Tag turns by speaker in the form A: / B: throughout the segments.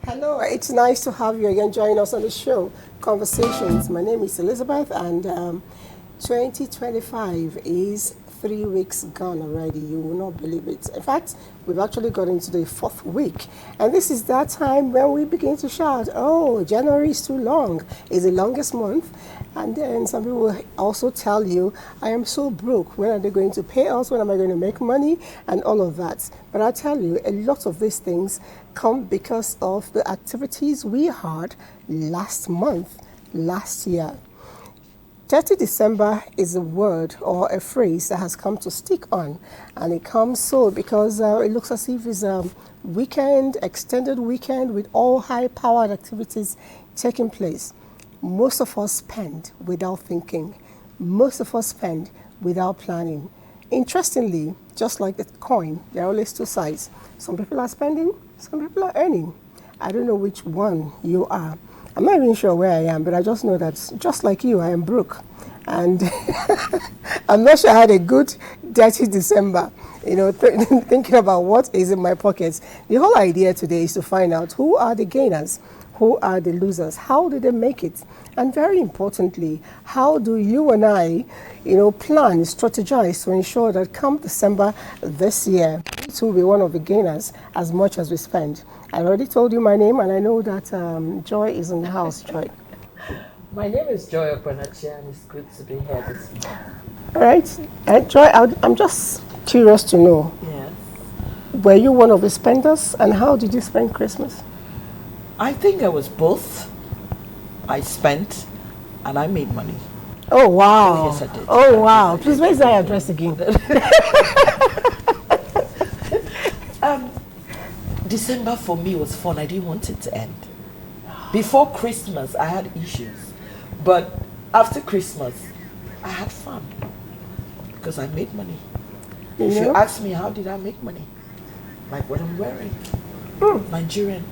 A: Hello, it's nice to have you again join us on the show, Conversations. My name is Elizabeth, and 2025 is 3 weeks gone already. You will not believe it. In fact, we've actually got into the 4th week, and this is that time when we begin to shout, oh, January is too long. It's the longest month. And then some people will also tell you, I am so broke. When are they going to pay us? When am I going to make money? And all of that. But I tell you, a lot of these things come because of the activities we had last month, last year. 30 December is a word or a phrase that has come to stick on. And it comes so because it looks as if it's a weekend, extended weekend with all high-powered activities taking place. Most of us spend without thinking. Most of us spend without planning. Interestingly, just like the coin, there are always two sides. Some people are spending, some people are earning. I don't know which one you are. I'm not even sure where I am, but I just know that just like you, I am broke. And I'm not sure I had a good, dirty December, thinking about what is in my pockets. The whole idea today is to find out who are the gainers, who are the losers, how did they make it? And very importantly, how do you and I, plan, strategize to ensure that come December this year, it will be one of the gainers as much as we spend. I already told you my name, and I know that Joy is in the house. Joy.
B: My name is Joy Okwanachi, and it's good to be here this morning.
A: All right. Joy, I'm just curious to know,
B: Yes.
A: were you one of the spenders, and how did you spend Christmas?
B: I think I was both. I spent and I made money.
A: Oh, wow.
B: Yes, I did.
A: Oh, wow. Please, where's that address again?
B: December for me was fun. I didn't want it to end. Before Christmas, I had issues. But after Christmas, I had fun. Because I made money. If you ask me, how did I make money? Like what I'm wearing. Nigerian.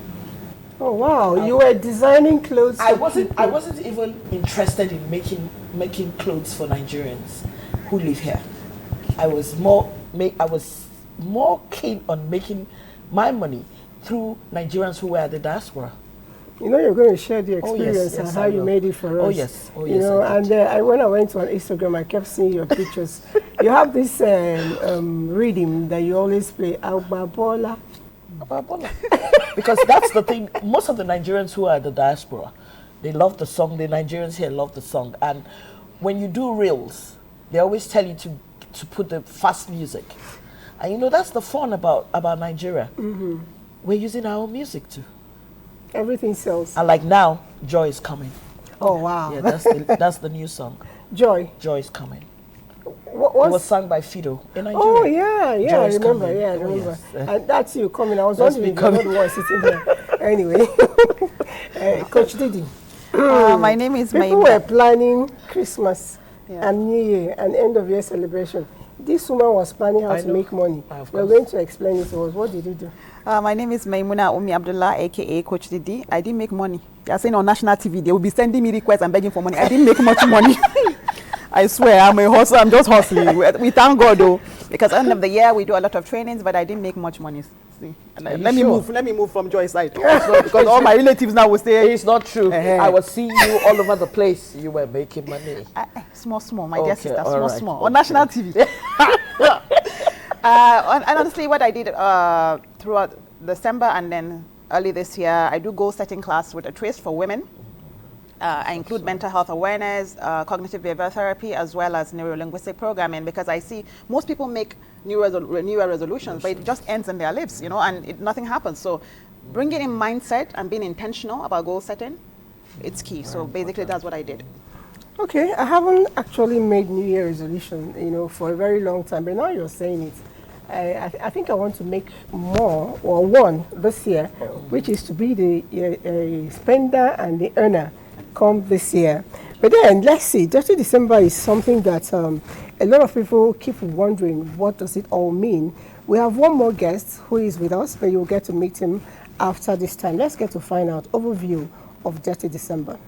A: Oh, wow. You were designing clothes.
B: I wasn't even interested in making clothes for Nigerians who live here. I was more keen on making my money through Nigerians who were at the diaspora.
A: You're going to share the experience and how you made it for us.
B: Oh yes.
A: And when I went to on Instagram, I kept seeing your pictures. You have this rhythm that you always play, Ababola.
B: Because that's the thing. Most of the Nigerians who are at the diaspora, they love the song. The Nigerians here love the song. And when you do reels, they always tell you to put the fast music. And that's the fun about Nigeria. Mm-hmm. We're using our own music too.
A: Everything sells.
B: And like now, Joy is coming.
A: Oh, wow.
B: Yeah, that's the new song.
A: Joy.
B: Joy is coming.
A: It
B: was sung by Fido in Nigeria.
A: Oh, yeah,
B: Joy
A: I
B: is
A: remember.
B: coming.
A: Yeah, I remember.
B: Yes.
A: And that's you coming. I was wondering if you were the one sitting there. Anyway, Coach Detty.
C: My name is
A: People were planning Christmas and New Year and end of year celebration. This woman was planning how to make money. We're going to explain it to us. What did you do?
C: My name is Maimuna Umi Abdullah, aka Coach Detty. I didn't make money. They are saying on national TV they will be sending me requests and begging for money. I didn't make much money. I swear, I'm a hustler. I'm just hustling. We thank God though, because at the end of the year we do a lot of trainings, but I didn't make much money. See, let me move from Joy's side because all my relatives now will say
B: it's not true. I was seeing you all over the place. You were making money.
C: Small, my dear sister, small.
B: Okay.
C: On national TV. And honestly, what I did throughout December and then early this year, I do goal setting class with a twist for women. I include mental health awareness, cognitive behavioral therapy, as well as neuro-linguistic programming, because I see most people make new year resolutions, but it just ends in their lips, and nothing happens. So bringing in mindset and being intentional about goal setting, it's key. So basically that's what I did.
A: Okay, I haven't actually made New Year resolution, for a very long time, but now you're saying it. I think I want to make more, or one, this year, which is to be the spender and the earner come this year. But then, let's see, 30 December is something that a lot of people keep wondering, what does it all mean? We have one more guest who is with us, but you'll get to meet him after this time. Let's get to find out overview of 30 December.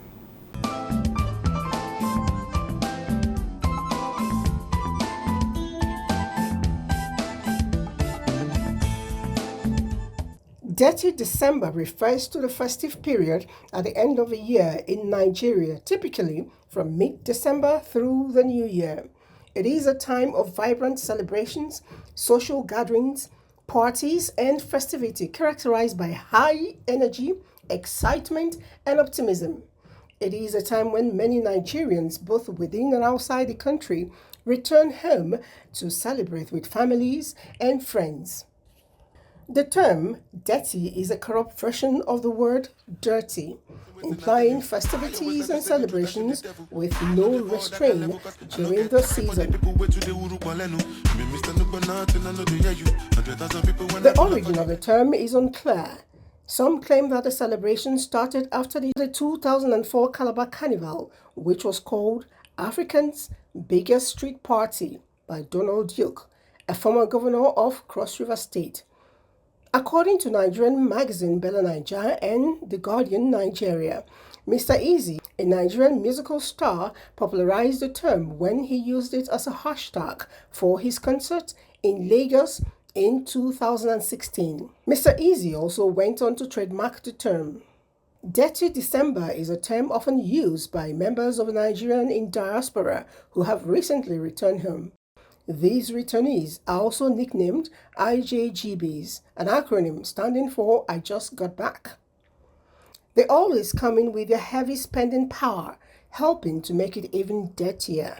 A: Detty December refers to the festive period at the end of a year in Nigeria, typically from mid-December through the new year. It is a time of vibrant celebrations, social gatherings, parties, and festivity characterized by high energy, excitement, and optimism. It is a time when many Nigerians, both within and outside the country, return home to celebrate with families and friends. The term Detty is a corrupt version of the word dirty, implying festivities and celebrations with no restraint during the season. The origin of the term is unclear. Some claim that the celebration started after the 2004 Calabar Carnival, which was called Africa's Biggest Street Party by Donald Duke, a former governor of Cross River State. According to Nigerian magazine Bella Niger and The Guardian Nigeria, Mr. Easy, a Nigerian musical star, popularized the term when he used it as a hashtag for his concert in Lagos in 2016. Mr. Easy also went on to trademark the term. Detty December is a term often used by members of Nigerian in diaspora who have recently returned home. These returnees are also nicknamed IJGBs, an acronym standing for I Just Got Back. They always come in with their heavy spending power, helping to make it even dirtier.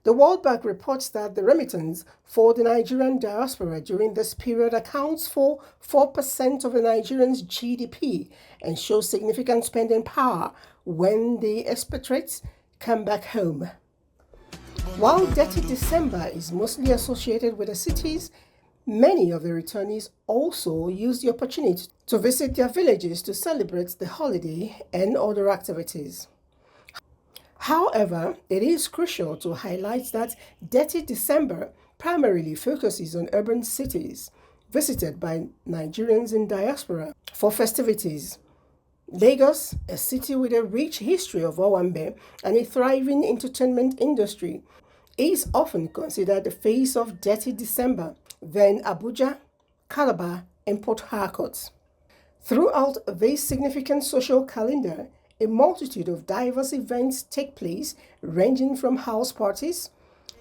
A: The World Bank reports that the remittance for the Nigerian diaspora during this period accounts for 4% of the Nigerians' GDP and shows significant spending power when the expatriates come back home. While Detty December is mostly associated with the cities, many of the returnees also use the opportunity to visit their villages to celebrate the holiday and other activities. However, it is crucial to highlight that Detty December primarily focuses on urban cities visited by Nigerians in diaspora for festivities. Lagos, a city with a rich history of Owambe and a thriving entertainment industry, is often considered the face of Detty December, then Abuja, Calabar, and Port Harcourt. Throughout this significant social calendar, a multitude of diverse events take place, ranging from house parties,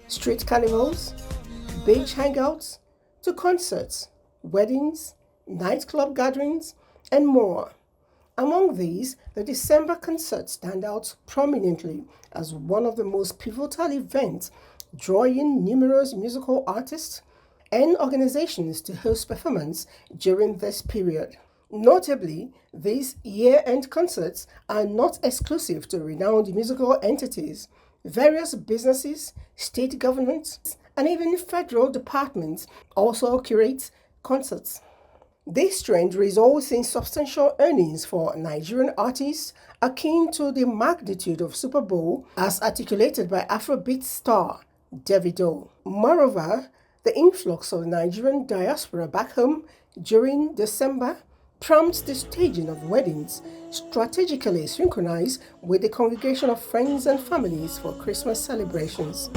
A: street carnivals, beach hangouts, to concerts, weddings, nightclub gatherings, and more. Among these, the December concerts stand out prominently as one of the most pivotal events, drawing numerous musical artists and organizations to host performance during this period. Notably, these year-end concerts are not exclusive to renowned musical entities. Various businesses, state governments, and even federal departments also curate concerts. This trend results in substantial earnings for Nigerian artists, akin to the magnitude of Super Bowl as articulated by Afrobeat star Davido. Moreover, the influx of Nigerian diaspora back home during December prompts the staging of weddings strategically synchronized with the congregation of friends and families for Christmas celebrations.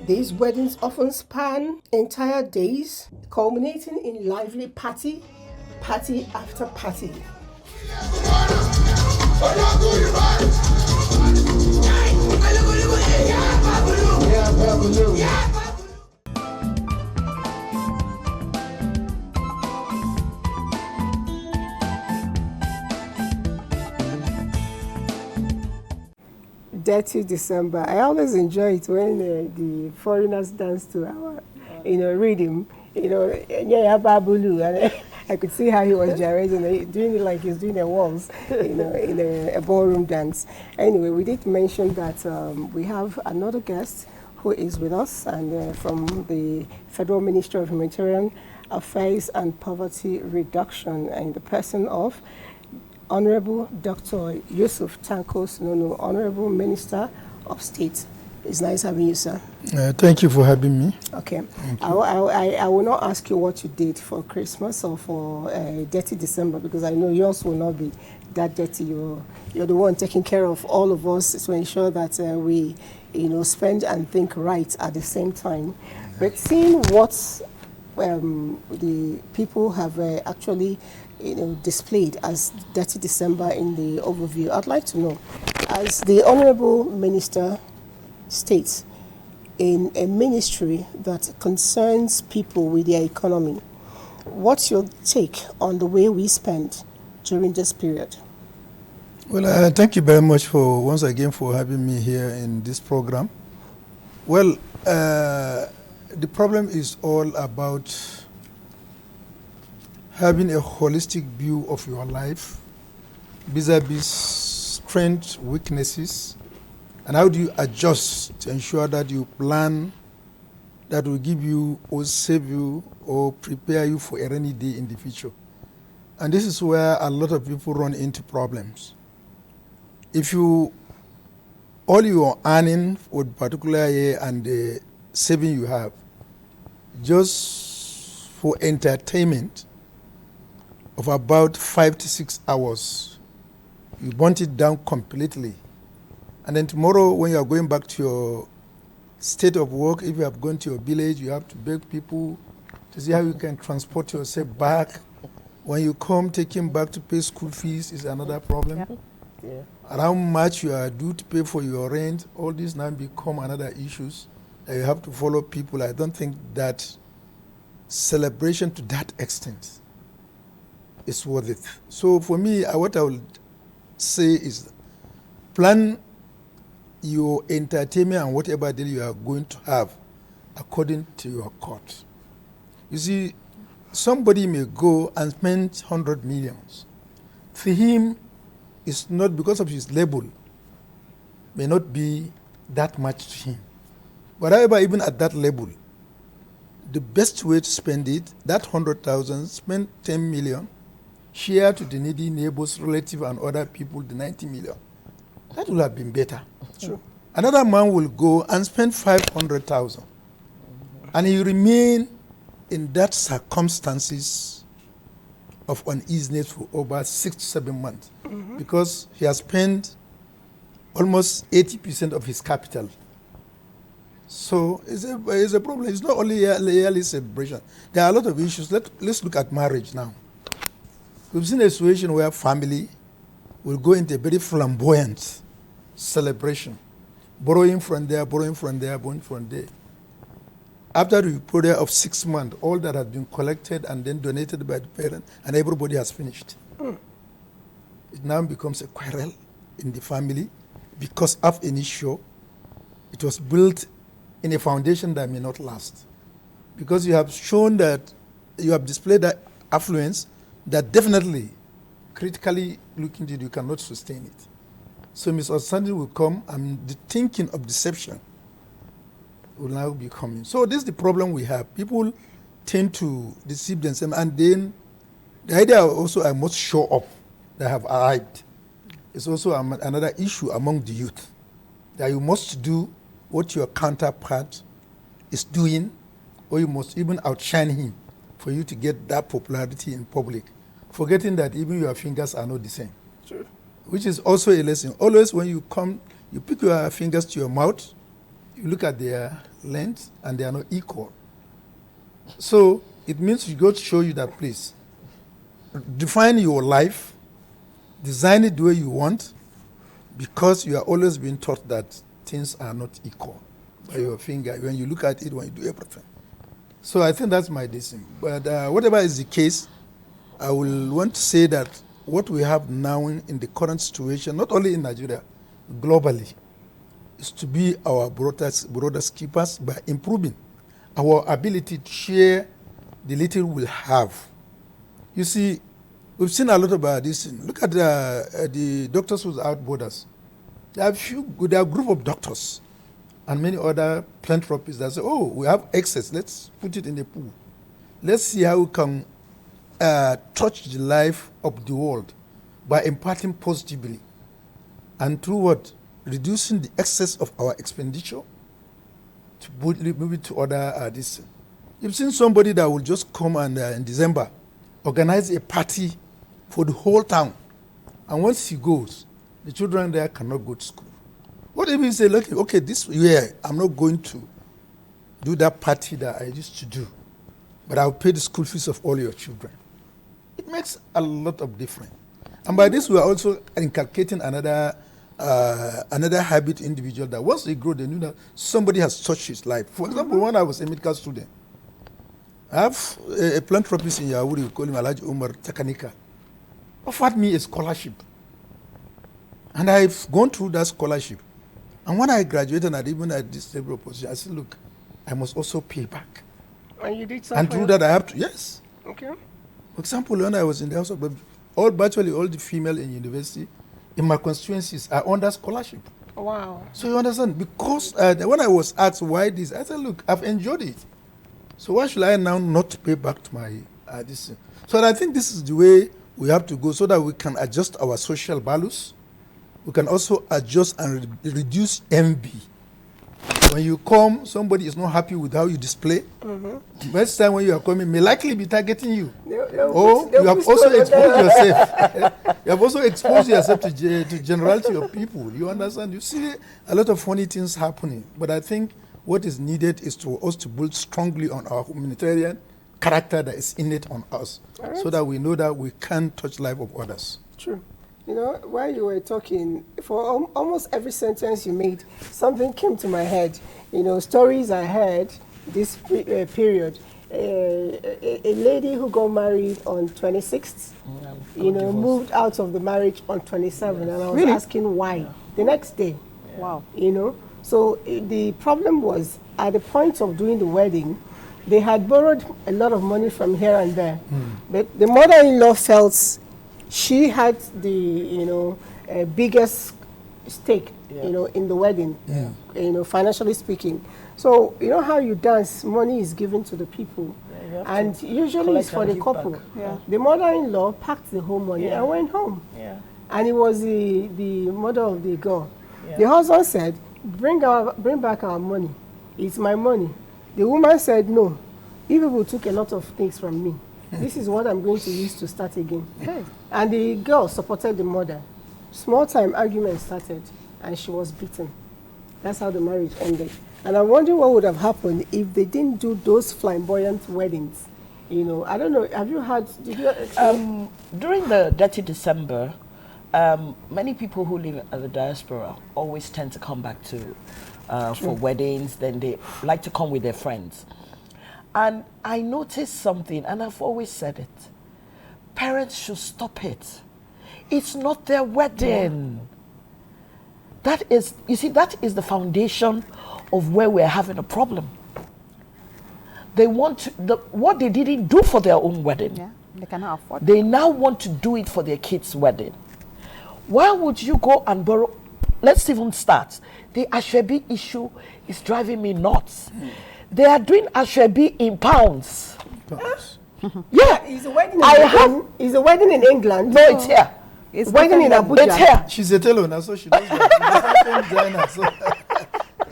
A: These weddings often span entire days, culminating in lively party after party. Detty December. I always enjoy it when the foreigners dance to our, rhythm. Yeah, Babulu. And I could see how he was gyrating, doing it like he's doing a waltz, in a ballroom dance. Anyway, we did mention that we have another guest who is with us, and from the Federal Ministry of Humanitarian Affairs and Poverty Reduction, in the person of Honorable Dr. Yusuf Tanko Sununu, Honorable Minister of State. It's nice having you, sir.
D: Thank you for having me.
A: Okay. I will not ask you what you did for Christmas or for Detty December, because I know yours will not be that dirty. You're the one taking care of all of us to ensure that we, spend and think right at the same time. But seeing what the people have actually, displayed as Dirty December in the overview. I'd like to know, as the Honorable Minister states, in a ministry that concerns people with their economy, what's your take on the way we spend during this period?
D: Well, thank you very much once again for having me here in this program. Well, the problem is all about having a holistic view of your life vis-a-vis strengths, weaknesses, and how do you adjust to ensure that you plan that will give you or save you or prepare you for a rainy day in the future. And this is where a lot of people run into problems. If all your earning for the particular year and the saving you have, just for entertainment of about 5 to 6 hours, you want it down completely. And then tomorrow, when you are going back to your state of work, if you have gone to your village, you have to beg people to see how you can transport yourself back. When you come, taking back to pay school fees is another problem.
B: Yeah.
D: And how much you are due to pay for your rent, all these now become another issues that you have to follow people. I don't think that celebration to that extent is worth it. So for me, what I would say is plan your entertainment and whatever deal you are going to have according to your court. You see, somebody may go and spend 100 millions. For him, it's not because of his label, may not be that much to him. But however, even at that level, the best way to spend it, that 100,000, spend 10 million, share to the needy neighbors, relatives, and other people the 90 million. That would have been better.
A: True.
D: Another man will go and spend 500,000, and he remain in that circumstances of uneasiness for over 6 to 7 months, because he has spent almost 80% of his capital. So it's a problem. It's not only yearly celebration. There are a lot of issues. Let's look at marriage now. We've seen a situation where family will go into a very flamboyant celebration, borrowing from there, borrowing from there, borrowing from there. After the period of 6 months, all that has been collected and then donated by the parent, and everybody has finished. It now becomes a quarrel in the family because of an issue. It was built in a foundation that may not last. Because you have shown that, you have displayed that affluence that definitely, critically looking at it, you cannot sustain it. So misunderstanding will come, and the thinking of deception will now be coming. So this is the problem we have. People tend to deceive themselves, and then the idea also I must show up that I have arrived. It's also another issue among the youth, that you must do what your counterpart is doing, or you must even outshine him for you to get that popularity in public, forgetting that even your fingers are not the same.
A: Sure.
D: Which is also a lesson. Always when you come, you pick your fingers to your mouth, you look at their length, and they are not equal. So it means you go to show you that place. Define your life, design it the way you want, because you are always being taught that things are not equal by your finger when you look at it, when you do everything. So I think that's my decision. But whatever is the case, I will want to say that what we have now in the current situation, not only in Nigeria, globally, is to be our brothers keepers by improving our ability to share the little we have. You see, we've seen a lot about this. Look at the Doctors Without Borders. There are a group of doctors and many other philanthropists that say, oh, we have excess, let's put it in the pool. Let's see how we can touch the life of the world by imparting positively. And through what? Reducing the excess of our expenditure to move it to other this. You've seen somebody that will just come and in December organize a party for the whole town. And once he goes, the children there cannot go to school. What if he say, look, okay, this year I'm not going to do that party that I used to do. but I'll pay the school fees of all your children. It makes a lot of difference. And by this, we are also inculcating another habit individual that once they grow, they know that somebody has touched his life. For example, when I was a medical student, I have a philanthropist in Yaouri, we call him Alhaji Umar Takanika, offered me a scholarship. And I've gone through that scholarship. And when I graduated and even at this stable position, I said, look, I must also pay back.
A: And you did something?
D: And through that, I have to, yes.
A: Okay.
D: For example, when I was in the House of virtually all the female in university, in my constituencies, are under scholarship.
A: Wow.
D: So you understand, because when I was asked why this, I said, look, I've enjoyed it. So why should I now not pay back to my this? So I think this is the way we have to go so that we can adjust our social values. We can also adjust and reduce envy. When you come, somebody is not happy with how you display. Next time when you are coming, may likely be targeting you. You have also exposed yourself. You have also exposed yourself to generality of people. You understand? You see a lot of funny things happening. But I think what is needed is for us to build strongly on our humanitarian character that is innate on us, so that we know that we can touch life of others.
A: True. You know, while you were talking, for almost every sentence you made, something came to my head. You know, stories I heard this period. A lady who got married on 26th, moved out of the marriage on 27th, and I was asking why. The next day.
C: Wow.
A: You know, so the problem was, at the point of doing the wedding, they had borrowed a lot of money from here and there. But the mother-in-law felt she had the biggest stake in the wedding, financially speaking. So you know how you dance, money is given to the people, and usually it's for the couple. The mother-in-law packed the whole money and went home, and it was the mother of the girl. The husband said, bring back our money, it's my money. The woman said, no, you people took a lot of things from me. This is what I'm going to use to start again. And the girl supported the mother. Small time argument started, and she was beaten. That's how the marriage ended. And I'm wondering what would have happened if they didn't do those flamboyant weddings. You know, I don't know, have you had,
B: during the Detty December, many people who live at the diaspora always tend to come back to for weddings. Then they like to come with their friends. And I noticed something, and I've always said it. Parents should stop it. It's not their wedding. That is, you see, that is the foundation of where we're having a problem. They want to, what they didn't do for their own wedding.
C: Yeah, they cannot afford it.
B: They now want to do it for their kids' wedding. Why would you go and borrow? Let's even start. The Ashwebi issue is driving me nuts. They are doing Ashwebi in pounds. Yeah.
A: Is the wedding in England?
B: No, it's here.
A: It's wedding in Abuja.
B: It's here.
D: She's a tailor now, so she knows that.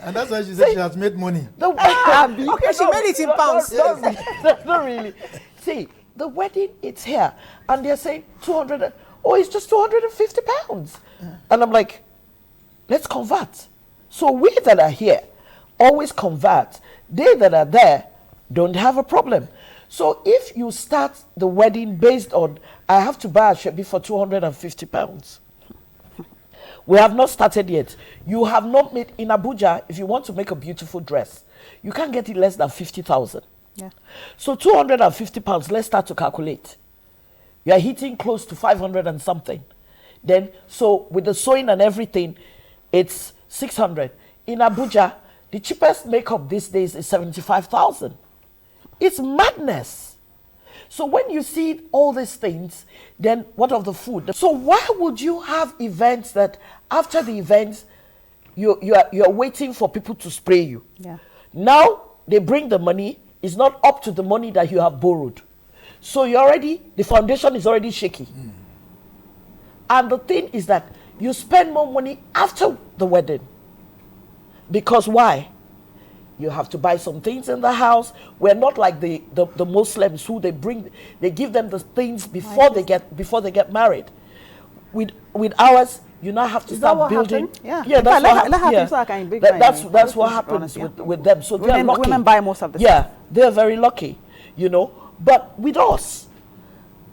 D: And that's why she said she has made money.
A: Okay, she made it in pounds.
B: Not really. See, the wedding, it's here. And they're saying 200, it's just 250 pounds. And I'm like, let's convert. So we that are here always convert. They that are there don't have a problem. So if you start the wedding based on, I have to buy a shebi for 250 pounds. We have not started yet. You have not made, in Abuja, if you want to make a beautiful dress, you can't get it less than 50,000.
C: Yeah.
B: So 250 pounds, let's start to calculate. You are hitting close to 500 and something. Then, so with the sewing and everything, it's 600. In Abuja, the cheapest makeup these days is 75,000. It's madness. So when you see all these things, then what of the food? So why would you have events that after the events, you're waiting for people to spray you?
C: Yeah.
B: Now they bring the money, it's not up to the money that you have borrowed. So the foundation is already shaky. And the thing is that you spend more money after the wedding. Because why? You have to buy some things in the house. We're not like the Muslims who they give them the things before they get married. With ours, you now have to start building.
C: Yeah,
B: that's what happens with them. So
C: women buy most of the
B: stuff. They're very lucky. you know. But with us,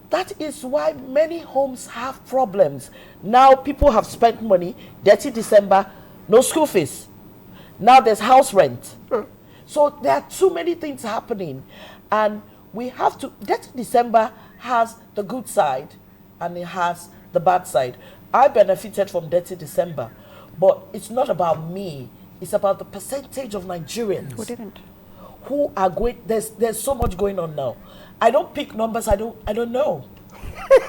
B: that is why many homes have problems. Now people have spent money, dirty December, no school fees. Now there's house rent. So there are too many things happening. And we have to, dirty December has the good side and it has the bad side. I benefited from dirty December, but it's not about me. It's about the percentage of Nigerians
C: Who didn't?
B: who are going. There's so much going on now. I don't pick numbers. I don't know.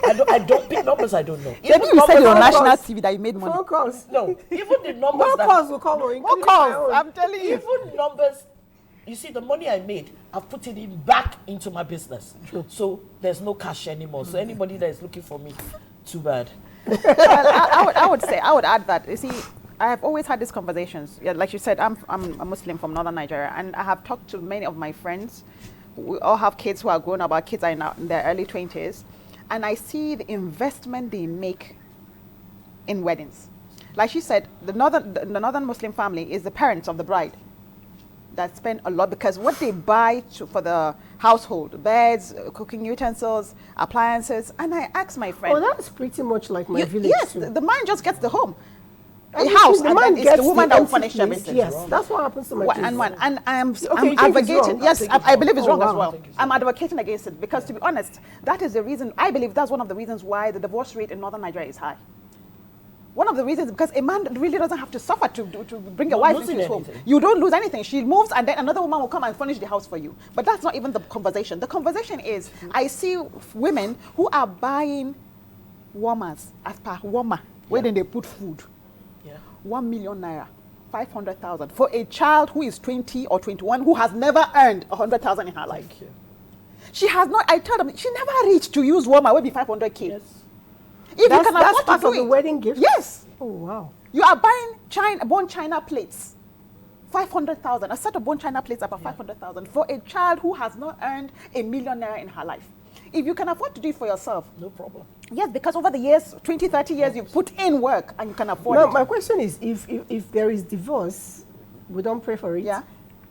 B: I don't pick numbers. I don't know.
C: Maybe you said on national TV that you made money.
A: Phone calls.
B: No, even the numbers.
A: More calls will come.
C: What calls? I'm telling you.
B: Even numbers. You see, the money I made, I've put it in back into my business. So there's no cash anymore. So anybody that is looking for me, too bad.
C: Well, I would add that, you see, I have always had these conversations. Yeah, like you said, I'm a Muslim from northern Nigeria, and I have talked to many of my friends. We all have kids who are grown up. Our kids are in their early 20s, and I see the investment they make in weddings. Like she said, the northern Muslim family is the parents of the bride that spend a lot, because what they buy for the household, beds, cooking utensils, appliances, and I asked my friend.
A: Oh, that's pretty much like my village
C: Yes,
A: too.
C: the man just gets the home. A
A: And
C: house,
A: the
C: and
A: man
C: then it's
A: gets
C: the woman
A: the
C: that will
A: empty
C: furnish
A: place.
C: everything.
A: Yes, that's what happens to my kids.
C: And I'm
A: you think it's
C: advocating.
A: wrong?
C: Yes, I believe it's
A: Oh,
C: wrong as
A: wow.
C: well. I'm advocating against it, because to be honest, that is the reason. I believe that's one of the reasons why the divorce rate in northern Nigeria is high. One of the reasons is because a man really doesn't have to suffer to bring a
B: Not
C: wife into
B: losing
C: his home.
B: anything.
C: You don't lose anything. She moves, and then another woman will come and furnish the house for you. But that's not even the conversation. The conversation is, I see women who are buying warmers as per warmer, where then they put food.
B: Yeah.
C: 1 million naira, 500,000 for a child who is 20 or 21 who has never earned 100,000 in her life.
B: Thank you.
C: She has not. I tell them she never reached to use warmer, will be 500k.
B: Yes.
C: If
A: That's
C: you can afford
A: part
C: to do
A: of the
C: it,
A: wedding gift.
C: yes.
A: Oh wow.
C: You are buying bone china plates, 500,000. A set of bone china plates about 500,000 for a child who has not earned a million naira in her life. If you can afford to do it for yourself,
B: No problem.
C: yes, because over the years, 20, 30 years, you put in work and you can afford
A: Now
C: it.
A: my question is, if there is divorce, we don't pray for it.
C: Yeah.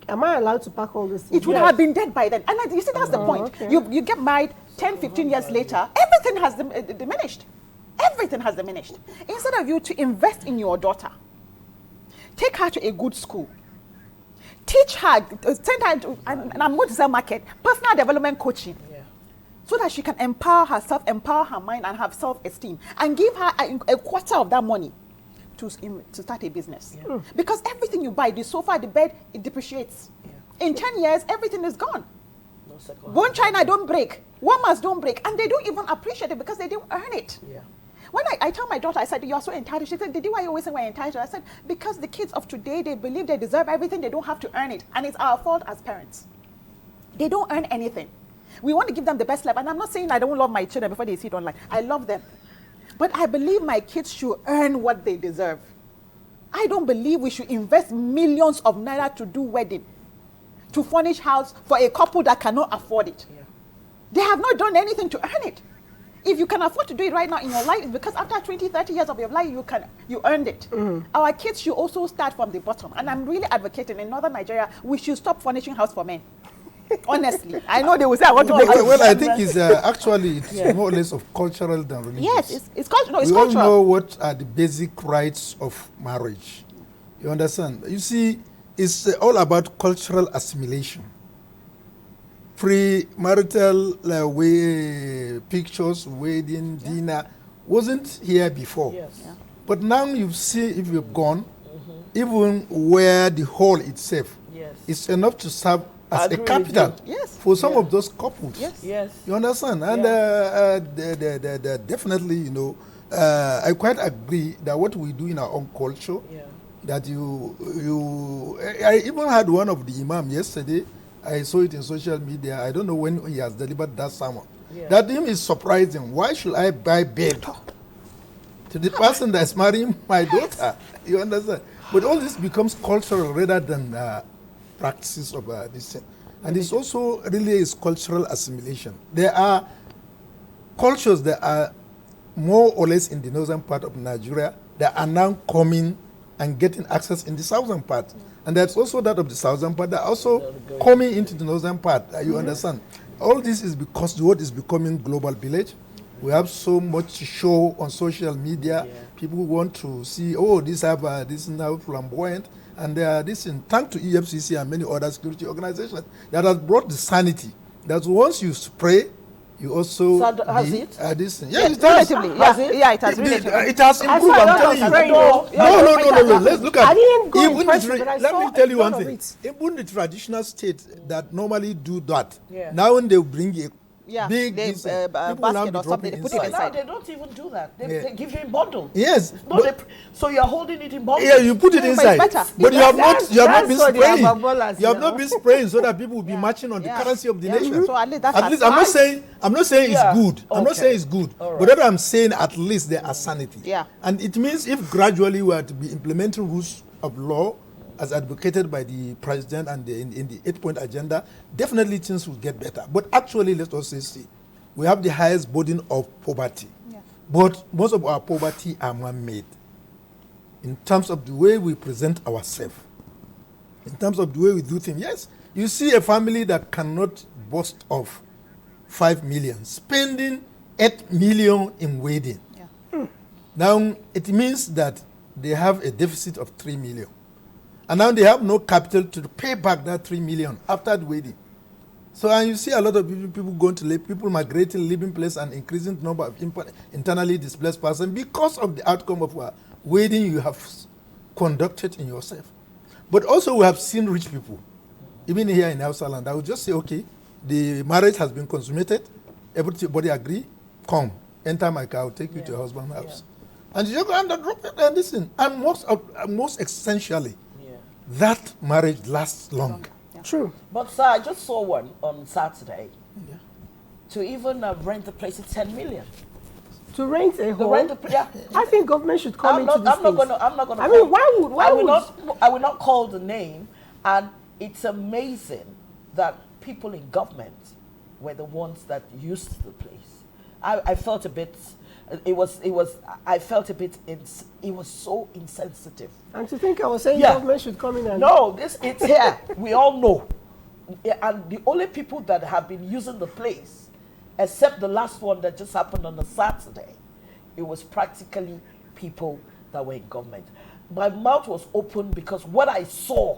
A: Am I allowed to pack all this?
C: It would have been dead by then. And you see, that's the point.
A: okay.
C: You get married 10, 15 years later, everything has diminished. Everything has diminished. Instead of you to invest in your daughter, take her to a good school. Teach her, send her to, and I'm going to say market, personal development coaching.
B: Yeah.
C: So that she can empower herself, empower her mind, and have self-esteem. And give her a quarter of that money to start a business.
B: Yeah.
C: Because everything you buy, the sofa, the bed, it depreciates.
B: Yeah.
C: In 10 years, everything is gone.
B: No second.
C: Bone china don't break. Warmers don't break. And they don't even appreciate it because they didn't earn it.
B: Yeah.
C: When I tell my daughter, I said, you're so entitled. She said, Didi, why you always say we're entitled? I said, because the kids of today, they believe they deserve everything. They don't have to earn it. And it's our fault as parents. They don't earn anything. We want to give them the best life. And I'm not saying I don't love my children before they see it online. I love them. But I believe my kids should earn what they deserve. I don't believe we should invest millions of naira to do wedding, to furnish house for a couple that cannot afford it.
B: Yeah.
C: They have not done anything to earn it. If you can afford to do it right now in your life, it's because after 20, 30 years of your life, you earned it. Our kids should also start from the bottom. And I'm really advocating in northern Nigeria, we should stop furnishing house for men. Honestly, I know they will say I want to make
D: Well, I think it's actually it's more or less of cultural than religious.
C: Yes, it's cultural. No, it's
D: we all
C: cultural.
D: know what are the basic rights of marriage. You understand? You see, it's all about cultural assimilation. Pre-marital pictures, wedding, dinner wasn't here before.
B: Yes.
C: Yeah.
D: But now you see, if you've gone, even where the hall itself
B: Yes.
D: is enough to serve
B: I
D: as
B: agree
D: a
B: with
D: capital
B: you.
C: Yes.
D: for some
B: Yeah.
D: of those couples.
C: Yes.
B: Yes.
D: You understand? And definitely, you know, I quite agree that what we do in our own culture,
B: Yeah.
D: that I even had one of the imam yesterday. I saw it in social media. I don't know when he has delivered that sermon.
B: Yeah.
D: That him is surprising. Why should I buy bed to the person that's marrying my daughter? You understand? But all this becomes cultural rather than practices of this thing. And it's also really is cultural assimilation. There are cultures that are more or less in the northern part of Nigeria that are now coming and getting access in the southern part. And there's also that of the southern part that are also coming into the northern part. You understand? all this is because the world is becoming global village. We have so much to show on social media.
B: Yeah.
D: People want to see, oh, this is now flamboyant, and this in thanks to EFCC and many other security organizations that has brought the sanity. That once you spray, you also
B: So has it?
D: this thing.
C: Yes,
D: Yes, it has.
C: relatively. Yeah, it has relatively.
D: It has improved.
A: saw a
D: I'm
A: lot
D: telling
A: of
D: you.
A: spraying.
D: No. Let's look at.
A: I didn't go in
D: even
A: person, but I
D: let
A: saw
D: me tell you
A: a
D: one
A: lot of
D: thing.
A: it.
D: Even the traditional states that normally do that,
B: Yeah.
D: now when they bring a
C: Yeah,
D: big
C: they,
D: this thing, people
C: basket
D: now be
C: or something,
D: dropping
C: they put it
B: So
D: inside.
B: now
C: inside.
B: they don't even do that. They,
D: Yeah.
B: they give you in bundle.
D: Yes,
B: No,
D: but-
B: so you're holding it in bundle.
D: yeah, you put it
C: Yeah, but
D: inside,
C: it's better.
D: but you have not been
A: That's for the
D: spraying.
A: ababolas
D: You have
A: now.
D: not been spraying so that people will be
C: Yeah.
D: marching on the
C: Yeah.
D: currency of the
C: Yeah.
D: nation.
C: So at least that's
D: I'm not saying
B: Yeah.
D: it's good. I'm not
B: Okay.
D: saying it's good.
B: All
D: But
B: right.
D: what I'm saying, at least there are sanity.
C: Yeah.
D: And it means if gradually we are to be implementing rules of law as advocated by the president and in the 8-point agenda, definitely things will get better. But actually, let's also see, we have the highest burden of poverty.
C: Yeah.
D: But most of our poverty are man-made in terms of the way we present ourselves, in terms of the way we do things. Yes, you see a family that cannot boast of 5 million, spending 8 million in wedding.
C: Yeah.
D: Now, it means that they have a deficit of 3 million. And now they have no capital to pay back that 3 million after the wedding. So, and you see a lot of people going to live, people migrating, living place, and increasing the number of internally displaced persons because of the outcome of a wedding you have conducted in yourself. But also we have seen rich people, even here in Hausa land. I would just say, okay, the marriage has been consummated, everybody agree, come, enter my car, I'll take you to your husband's house. And you just go and drop it and listen. And most essentially,
B: Yeah.
D: that marriage lasts long.
A: True.
B: But sir, I just saw one on Saturday. To even rent the place, it's 10 million.
A: To rent a
B: The
A: home,
B: rent, yeah.
A: I think government should come
B: I'm
A: into
B: not,
A: this
B: I'm not gonna. I'm not gonna.
A: I
B: call-
A: mean, why
B: I will
A: would
B: not. I will not call the name. And it's amazing that people in government were the ones that used the place. I felt a bit. It was. I felt a bit. It was so insensitive.
A: And to think I was saying
B: Yeah.
A: government should come in and
B: No, it's here. We all know. Yeah, and the only people that have been using the place, except the last one that just happened on a Saturday, it was practically people that were in government. My mouth was open because what I saw,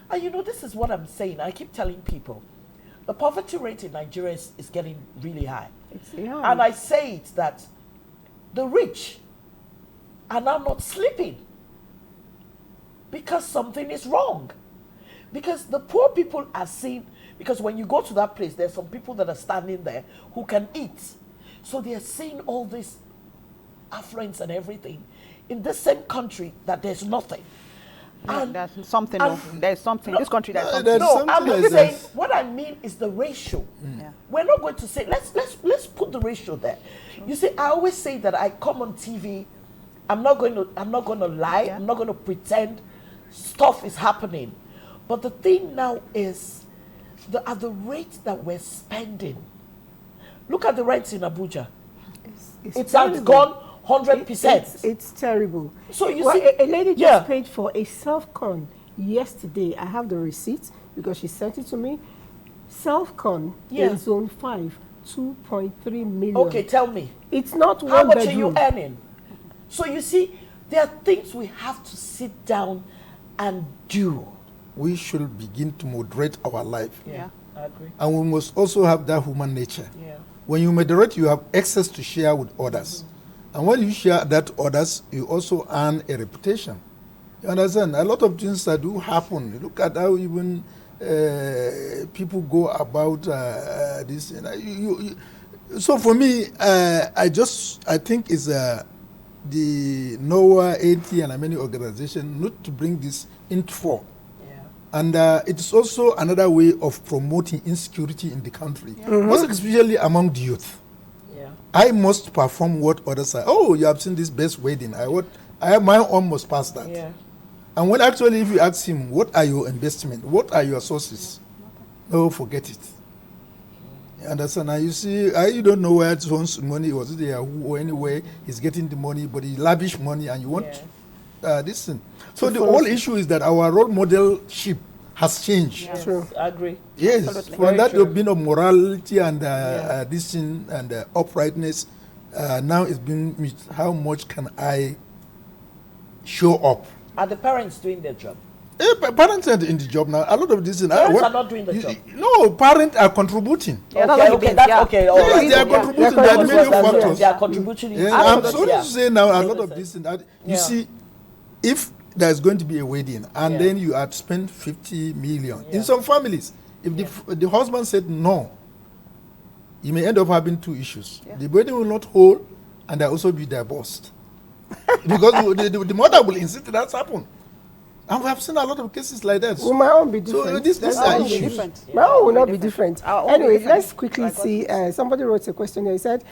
B: and you know, this is what I'm saying. I keep telling people, the poverty rate in Nigeria is getting really high.
A: yeah.
B: And I say it that the rich are now not sleeping because something is wrong. Because the poor people are seeing, because when you go to that place, there's some people that are standing there who can eat. So they are seeing all this affluence and everything in this same country that there's nothing.
C: Yeah,
B: And-
C: there's something.
B: and-
C: There's something. This country, there's something.
D: there's
B: no,
D: something
B: I'm not
D: like
B: saying,
D: that.
B: what I mean is the ratio.
C: Yeah.
B: We're not going to say, let's put the ratio there. You see, I always say that I come on TV, I'm not going to lie,
C: Yeah.
B: I'm not going to pretend stuff is happening. But the thing now is, at the rate that we're spending, look at the rents in Abuja. It's has
A: terrible.
B: gone 100%.
A: It's terrible.
B: So you
A: Well,
B: see,
A: a lady just
B: yeah.
A: paid for a self-con yesterday. I have the receipt because she sent it to me. Self-con
B: Yeah.
A: in zone 5, 2.3 million.
B: Okay, tell me.
A: It's not
B: How
A: one
B: much
A: bedroom.
B: are you earning? So you see, there are things we have to sit down and do.
D: We should begin to moderate our life.
C: Yeah.
B: I agree.
D: And we must also have that human nature.
B: Yeah.
D: When you moderate, you have access to share with others. And when you share that others, you also earn a reputation. You understand? A lot of things that do happen. Look at how even people go about this. So for me, I think it's the NOAA, NTA, and many organizations need to bring this into fore. And it's also another way of promoting insecurity in the country, most especially among the youth.
B: Yeah.
D: I must perform what others say. Oh, you have seen this best wedding. I have my own must pass that.
B: Yeah.
D: And when actually, if you ask him, what are your investment? What are your sources? No, forget it. You understand? Now you see, you don't know where his money was, there or anywhere he's getting the money, but he lavish money, and you want this thing. So the whole issue is that our role modelship has changed.
C: Yes.
A: True.
B: I agree.
D: Yes,
C: Absolutely.
D: from
B: Very
D: that
B: true.
D: there's been a morality and
B: Yeah.
D: this thing and uprightness. Now it's been how much can I show up?
B: Are the parents doing their job?
D: Parents are in the job now. A lot of this thing.
B: Parents are not doing the job.
D: No, parents are contributing.
C: Yeah, that's
B: okay,
C: what it
B: okay,
C: is,
B: that's
C: yeah.
B: okay. All
D: Yes,
B: right.
D: they are
C: Yeah.
D: contributing.
A: They're
D: They are the
A: contributing.
D: major
A: That's
D: factors.
B: They are contributing.
D: Yeah,
B: in-
D: I'm
B: Absolutely,
D: sorry to say now, a lot of
B: Yeah.
D: this thing. You
B: Yeah.
D: see, if there's going to be a wedding and
B: Yeah.
D: then you had spent 50 million
B: Yeah.
D: in some families, if the husband said no, you may end up having two issues.
C: Yeah.
D: The wedding will not hold, and there also be divorced because the mother will insist that's happened. And we have seen a lot of cases like that.
A: Will my own be
D: So
A: different?
D: these
A: That's
D: are
A: our
C: Ours
A: own
C: will be
D: issues.
C: different.
A: My own will not be
C: Different.
A: different.
C: Our own will be
A: Anyways,
C: different.
A: let's quickly
C: Like what
A: see.
C: you said.
A: Somebody wrote a question here. He said,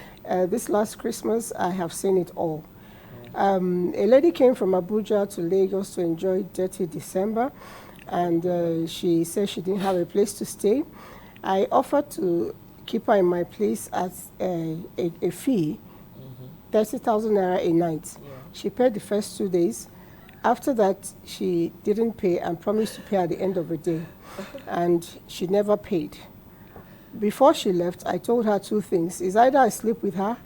A: this last Christmas, I have seen it all. A lady came from Abuja to Lagos to enjoy Detty December, and she said she didn't have a place to stay. I offered to keep her in my place at a fee, 30,000 naira a night. She paid the first 2 days. After that, she didn't pay and promised to pay at the end of the day, and she never paid. Before she left, I told her two things. Is either I sleep with her,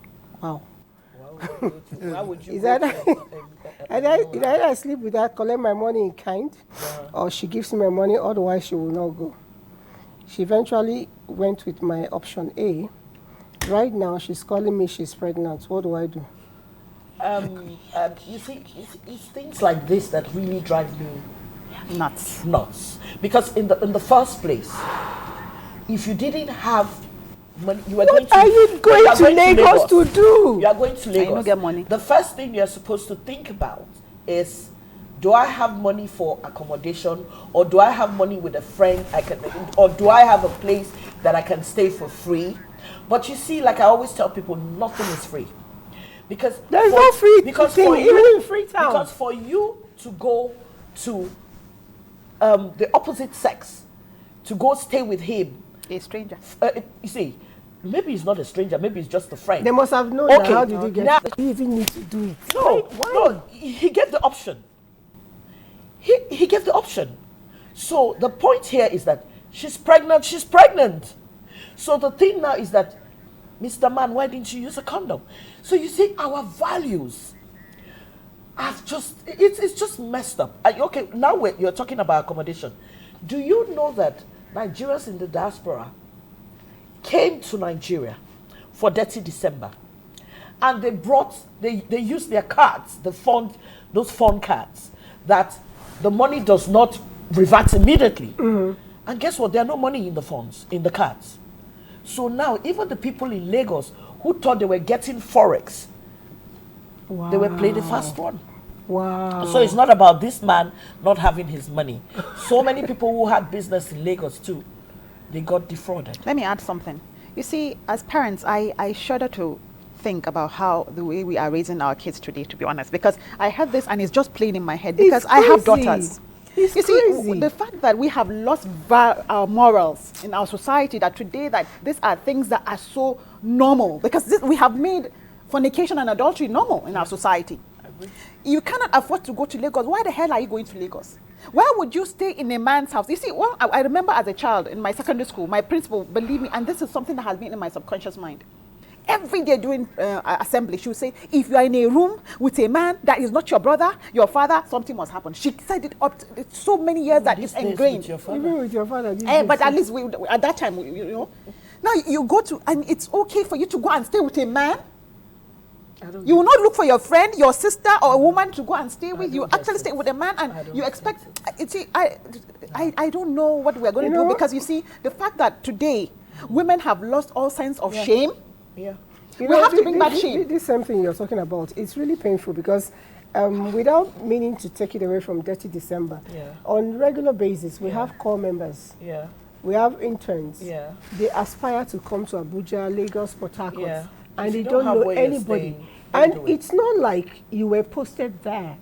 A: wow.
B: Why would you
A: Is
B: go
A: that either I sleep with her, collect my money in kind, or she gives me my money, otherwise she will not go. She eventually went with my option A. Right now, she's calling me she's pregnant. What do I do?
B: you see, it's things like this that really drive me
C: Nuts.
B: nuts. Because in the first place, if you didn't have money, you were going
A: What
B: to.
A: are you going to Lagos to do?
B: You are going to
C: you
B: Lagos.
C: don't get money.
B: The first thing you're supposed to think about is, do I have money for accommodation, or do I have money with a friend I can, or do I have a place that I can stay for free? But you see, like I always tell people, nothing is free. Because
A: There's no free
B: because
A: thing,
B: for
A: even
B: you,
A: in Freetown.
B: Because for you to go to the opposite sex, to go stay with him,
C: A stranger.
B: you see, maybe he's not a stranger, maybe he's just a friend.
A: They must have known.
B: Okay,
A: That. How did you get?
B: now-
A: You even need to do it.
B: No,
A: Why?
B: no, he gave the option. He gave the option. So the point here is that she's pregnant, she's pregnant. So the thing now is that, Mr. Man, why didn't you use a condom? So you see, our values have just, it's just messed up. Okay, now you're talking about accommodation. Do you know that Nigerians in the diaspora came to Nigeria for Detty December, and they used their cards, those phone cards, that the money does not revert immediately. And guess what? There are no money in the funds, in the cards. So now, even the people in Lagos who thought they were getting Forex,
A: Wow.
B: they were playing the fast one.
A: Wow.
B: So it's not about this man not having his money. So many people who had business in Lagos too, they got defrauded.
C: Let me add something. You see, as parents, I shudder to think about how the way we are raising our kids today, to be honest, because I have this and it's just playing in my head because
A: It's
C: I have
A: crazy.
C: daughters.
A: It's
C: You see,
A: crazy.
C: the fact that we have lost our morals in our society, that today that these are things that are so normal, because we have made fornication and adultery normal in our society. You cannot afford to go to Lagos. Why the hell are you going to Lagos? Why would you stay in a man's house? You see, well, I remember as a child in my secondary school, my principal, believe me, and this is something that has been in my subconscious mind. Every day during assembly, she would say, if you are in a room with a man that is not your brother, your father, something must happen. She said it up to so many years that
B: These
C: it's
B: days
C: ingrained.
B: with your father.
A: Even with your father.
C: But at least at that time, you know. Now you go to, and it's okay for you to go and stay with a man. You will not look for your friend, your sister, or a woman to go and stay with. You
B: don't
C: actually
B: get
C: stay
B: it.
C: with a man,
B: I
C: and
B: don't
C: you
B: get
C: expect. You see, I don't know what we are going
A: You
C: to do,
A: know-
C: because you see, the fact that today women have lost all sense of
B: Yeah.
C: shame.
B: Yeah.
A: You
C: We
A: know,
C: have to bring back
A: this-
C: shame.
A: This same thing you're talking about, it's really painful because without meaning to take it away from Detty December,
B: Yeah.
A: on regular basis, we have core members,
B: Yeah.
A: we have interns.
B: Yeah.
A: They aspire to come to Abuja, Lagos, Port Harcourt,
B: Yeah.
A: and
B: If
A: they
B: you
A: don't
B: have
A: know
B: where you're
A: anybody.
B: staying, don't
A: And
B: do it.
A: it's not like you were posted there.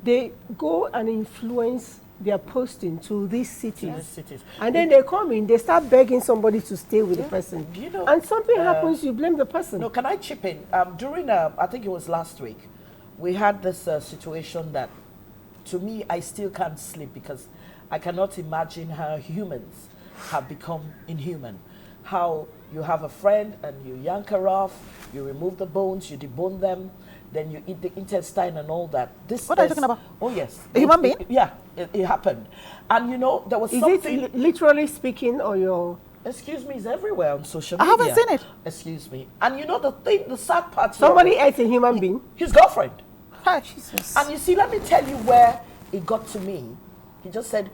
A: They go and influence their posting to these cities.
B: These cities.
A: And then they come in, they start begging somebody to stay with the person.
B: Do you know,
A: and something happens, you blame the person.
B: No, can I chip in? During, I think it was last week, we had this situation that, to me, I still can't sleep because I cannot imagine how humans have become inhuman. How you have a friend and you yank her off, you remove the bones, you debone them, then you eat the intestine and all that.
C: What are you talking about?
B: Oh yes.
C: A human being?
B: It happened. And you know, there was
A: Is
B: something...
A: it literally speaking, or your...
B: Excuse me, it's everywhere on social
C: I
B: media.
C: haven't seen it.
B: Excuse me. And you know the sad part
A: Somebody
B: here,
A: ate a human being?
B: his girlfriend.
C: Hi, Jesus.
B: And you see, let me tell you where it got to me. He just said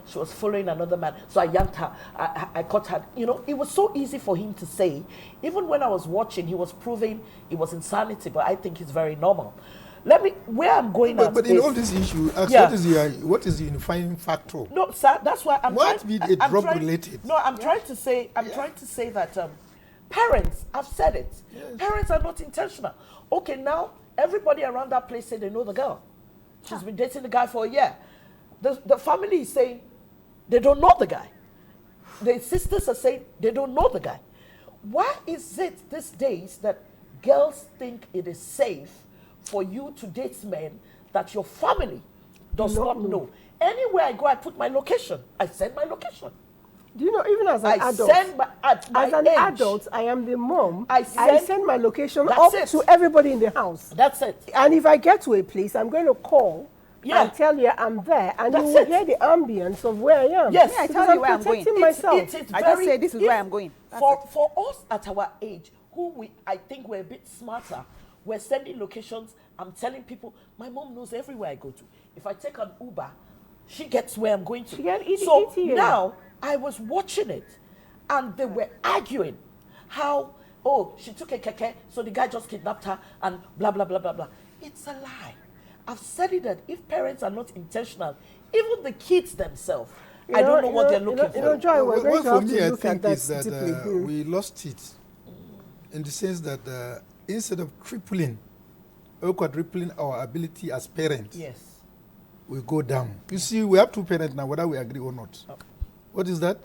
B: she was following another man, so I yanked her. I caught her. You know, it was so easy for him to say. Even when I was watching, he was proving it was insanity, but I think it's very normal. Where I'm going at
D: But in
B: is,
D: all this issue, ask
B: Yeah.
D: what is the unifying factor?
B: no, sir, that's why I'm
D: What
B: trying.
D: be it
B: I'm
D: drug
B: trying-
D: related?
B: No, I'm trying to say. I'm trying to say that parents. I've said it. Parents are not intentional. Okay, now everybody around that place say they know the girl. She's been dating the guy for a year. The family is saying they don't know the guy. The sisters are saying they don't know the guy. Why is it these days that girls think it is safe for you to date men that your family does not know? Anywhere I go, I put my location. I send my location.
A: Do you know, even as an
B: I
A: adult,
B: send at my
A: as an
B: age,
A: adult, I am the mom.
B: I
A: I
B: send-
A: send my location
B: That's
A: up
B: it.
A: to everybody in the house.
B: That's it.
A: And if I get to a place, I'm going to call
B: Yeah.
A: and tell you I'm there, and
B: That's
A: you will
B: it.
A: hear the ambience of where I am.
B: Yes.
C: Yeah, I
A: Because
C: tell you where I'm going.
A: protecting myself.
B: It's
C: I just
B: very-
C: say this is where I'm going. That's
B: For us at our age, I think we're a bit smarter. We're sending locations. I'm telling people, my mom knows everywhere I go to. If I take an Uber, she gets where I'm going to.
A: She can eat
B: So
A: here.
B: now I was watching it, and they were arguing how, she took a keke, so the guy just kidnapped her, and blah blah blah blah blah. It's a lie. I've said it that if parents are not intentional, even the kids themselves, I don't know what they're looking for.
A: Joy, we're
D: Well,
A: going to
D: for
A: have
D: me,
A: to
D: I
A: look at
D: think
A: that
D: is that
A: deeply.
D: we lost it in the sense that instead of tripling or quadrupling our ability as parents,
B: Yes.
D: we go down. You see, we have two parents now, whether we agree or not. What is that?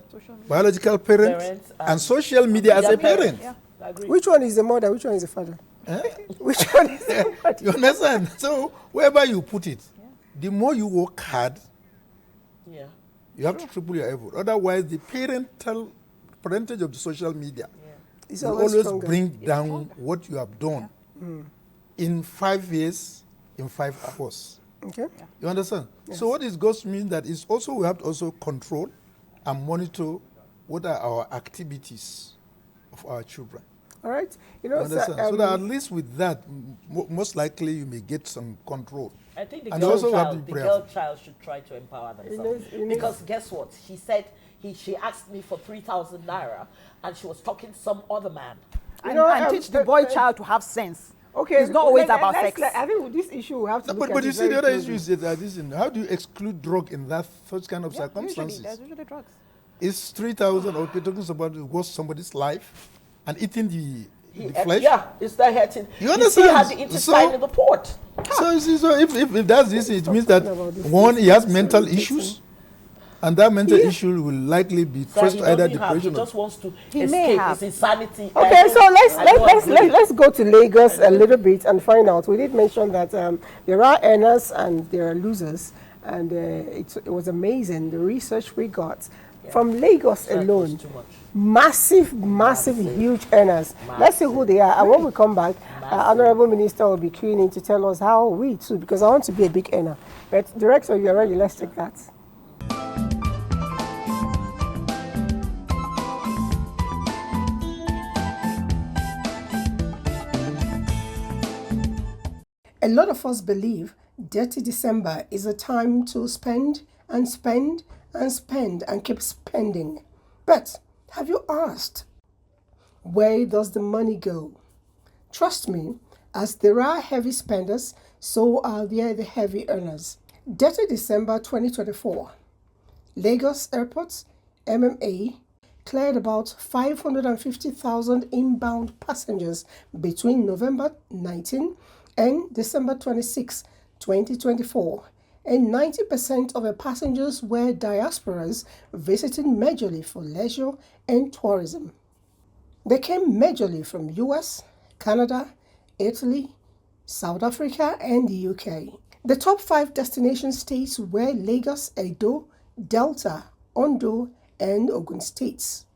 D: Biological parents,
B: Parents
D: and social media as a parent.
B: Yeah, I agree.
A: Which one is the mother? Which one is the father?
D: Eh?
A: Which one is the mother?
D: You understand? So wherever you put it, the more you work hard,
B: Yeah.
D: you have to triple your effort. Otherwise, the parental percentage of the social media
A: It's
D: will
A: always
D: always
A: stronger.
D: bring down what you have done in 5 years, in 5 hours.
A: Okay.
D: You understand? So what it goes to mean that is also we have to also control and monitor what are our activities of our children.
A: All right. You
D: You
A: know,
D: understand? So that at least with that, most likely you may get some control.
B: I think the
D: And
B: girl
D: also have to
B: child,
D: be
B: the
D: prayerful.
B: girl child should try to empower themselves.
A: knows- it knows-
B: Because guess what? She said she asked me for 3,000 naira, and she was talking to some other man.
C: And,
A: know,
C: and teach the boy child to have sense.
A: okay.
C: It's not always about
A: let's-
C: sex.
A: I think with this issue we have to
D: No,
A: look
D: but
A: at
D: you
A: it
D: see, the
A: very
D: other
A: closely.
D: issue is that how do you exclude drug in that such kind of
C: Usually,
D: circumstances?
C: there's usually drugs.
D: Is 3,000 or talking about it was somebody's life and eating the
B: He-
D: flesh?
B: Yeah, it's that hurting.
D: You
B: He
D: understand?
B: still had the intestine
D: So-
B: in the port.
D: So you see, so if that's this, it means that
A: about this.
D: one, he has
A: It's
D: mental
A: irritating.
D: issues, and that mental issue will likely be
B: So
D: first
B: he
D: either
B: doesn't have, he
D: depression or
B: just wants to
C: He may
B: escape
C: have.
B: his insanity.
A: Okay, so let's
B: agree.
A: let's go to Lagos a little bit and find out. We did mention that there are earners and there are losers, and it was amazing the research we got from Lagos
B: That was
A: alone.
B: too much.
A: Massive, huge earners. Let's see who they are. And when we come back, Honorable Minister will be queuing in to tell us how we too, because I want to be a big earner. But Director, you're ready. Let's take that. A lot of us believe Dirty December is a time to spend and spend and spend and keep spending. But have you asked, where does the money go? Trust me, as there are heavy spenders, so are there the heavy earners. Dirty December 2024. Lagos Airport, MMA, cleared about 550,000 inbound passengers between November 19 and December 26, 2024, and 90% of the passengers were diasporas visiting majorly for leisure and tourism. They came majorly from US, Canada, Italy, South Africa, and the UK. The top 5 destination states were Lagos, Edo, Delta, Ondo, and Ogun states.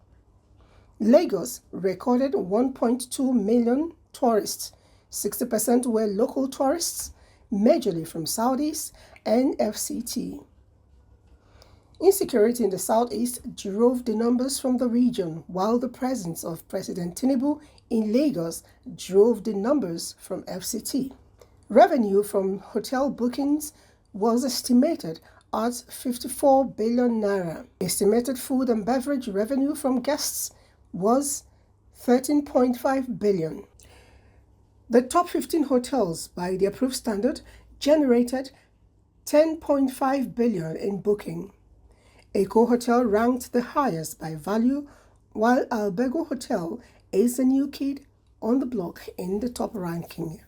A: Lagos recorded 1.2 million tourists. 60% were local tourists, majorly from Saudis and FCT. Insecurity in the southeast drove the numbers from the region, while the presence of President Tinubu in Lagos drove the numbers from FCT. Revenue from hotel bookings was estimated at 54 billion naira. Estimated food and beverage revenue from guests was 13.5 billion. The top 15 hotels by the approved standard generated 10.5 billion in booking. Eco Hotel ranked the highest by value, while Albego Hotel is the new kid on the block in the top ranking.